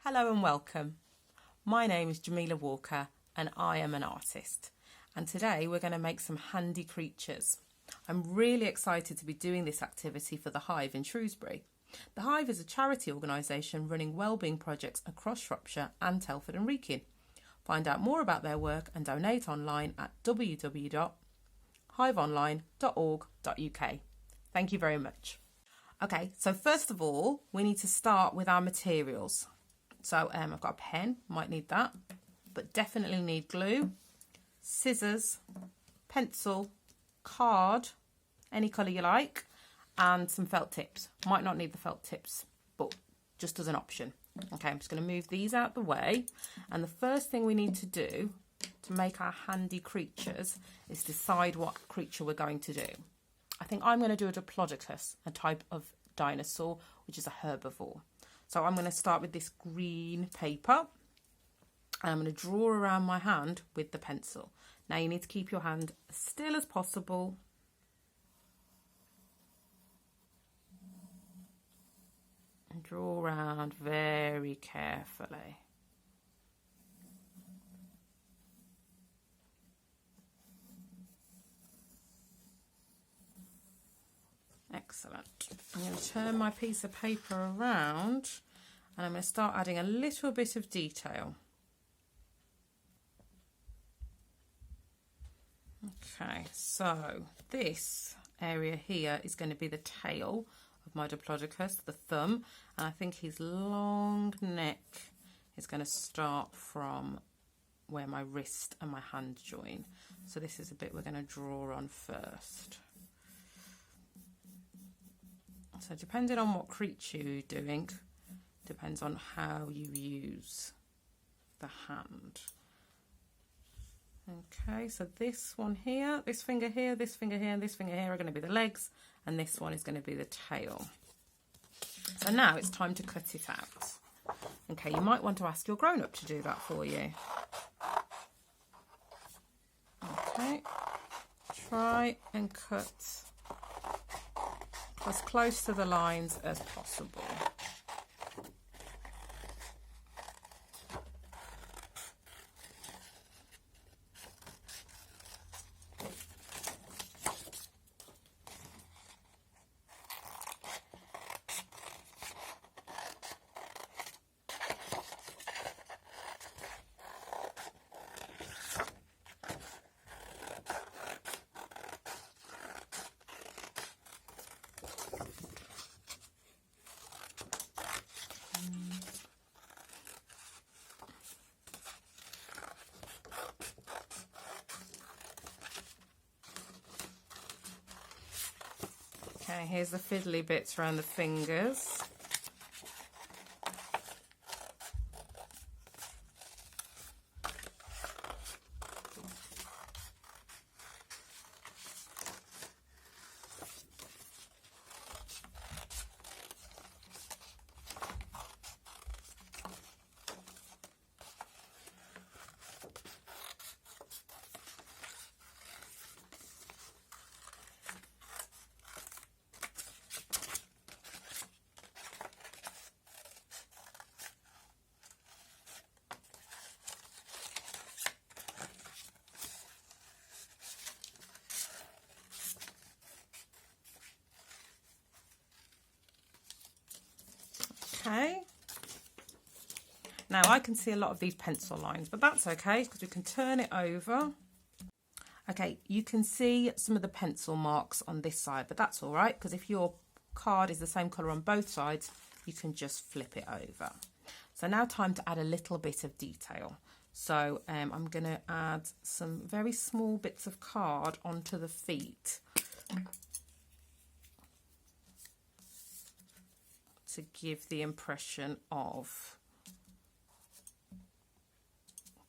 Hello and welcome. My name is Jamila Walker and I am an artist. And today we're going to make some handy creatures. I'm really excited to be doing this activity for the Hive in Shrewsbury. The Hive is a charity organisation running wellbeing projects across Shropshire and Telford and Wrekin. Find out more about their work and donate online at www.hiveonline.org.uk. Thank you very much. Okay, so first of all, we need to start with our materials. So I've got a pen, might need that, but definitely need glue, scissors, pencil, card, any colour you like, and some felt tips. Might not need the felt tips, but just as an option. Okay, I'm just going to move these out the way. And the first thing we need to do to make our handy creatures is decide what creature we're going to do. I think I'm going to do a diplodocus, a type of dinosaur, which is a herbivore. So I'm going to start with this green paper and I'm going to draw around my hand with the pencil. Now you need to keep your hand as still as possible. And draw around very carefully. Excellent. I'm going to turn my piece of paper around and I'm going to start adding a little bit of detail. Okay, so this area here is going to be the tail of my diplodocus, the thumb, and I think his long neck is going to start from where my wrist and my hand join. So this is a bit we're going to draw on first. So depending on what creature you're doing, depends on how you use the hand. Okay, so this one here, this finger here, this finger here, and this finger here are going to be the legs, and this one is going to be the tail. So now it's time to cut it out. Okay, you might want to ask your grown-up to do that for you. Okay, try and cut as close to the lines as possible. Okay, here's the fiddly bits around the fingers. Okay, now I can see a lot of these pencil lines, but that's okay because we can turn it over. Okay, you can see some of the pencil marks on this side, but that's all right because if your card is the same colour on both sides, you can just flip it over. So now time to add a little bit of detail. So I'm going to add some very small bits of card onto the feet. To give the impression of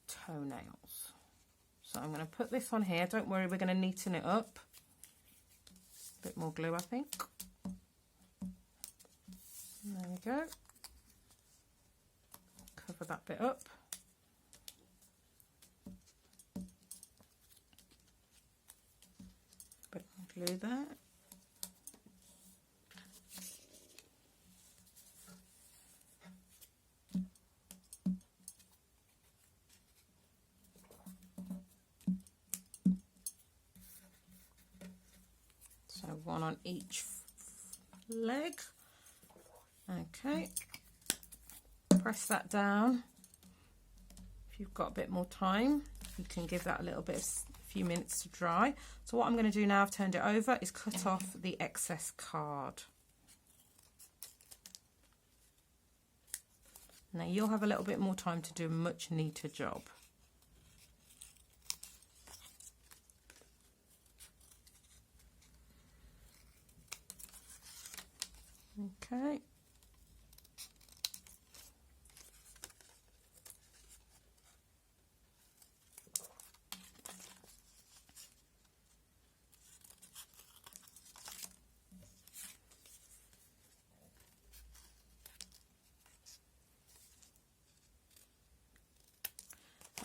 toenails. So I'm going to put this on here. Don't worry, we're going to neaten it up. A bit more glue, I think. There we go. Cover that bit up. Bit more glue there. one on each leg. Okay, press that down. If you've got a bit more time, you can give that a few minutes to dry. So what I'm going to do now, I've turned it over, is cut off the excess card. Now you'll have a little bit more time to do a much neater job. Okay.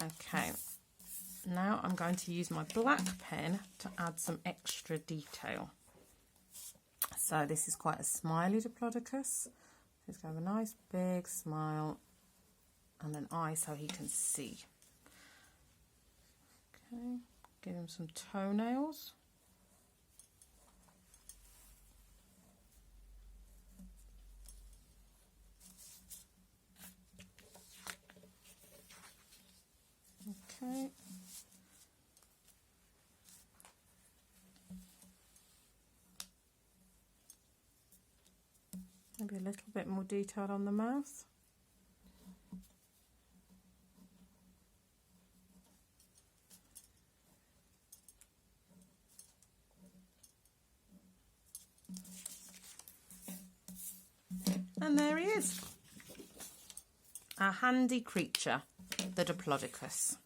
Okay, now I'm going to use my black pen to add some extra detail. So this is quite a smiley diplodocus. He's got a nice big smile and an eye so he can see. Okay, give him some toenails. Okay. Maybe a little bit more detail on the mouth. And there he is. Our handy creature, the diplodocus.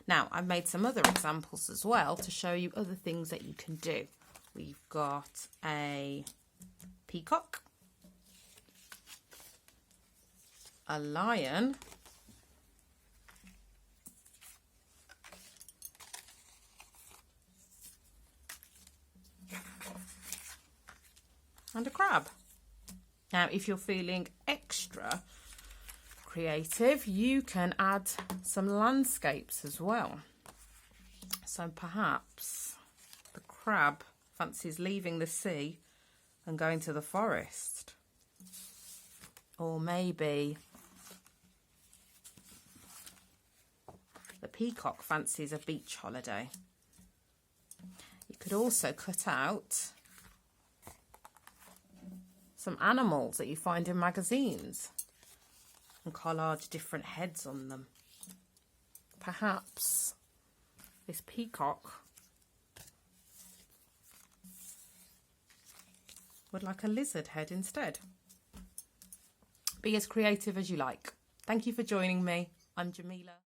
Now, I've made some other examples as well to show you other things that you can do. We've got a peacock, a lion, and a crab. Now, if you're feeling extra creative, you can add some landscapes as well. So perhaps the crab fancies leaving the sea and going to the forest. Or maybe the peacock fancies a beach holiday. You could also cut out some animals that you find in magazines and collage different heads on them. Perhaps this peacock would like a lizard head instead. Be as creative as you like. Thank you for joining me. I'm Jamila.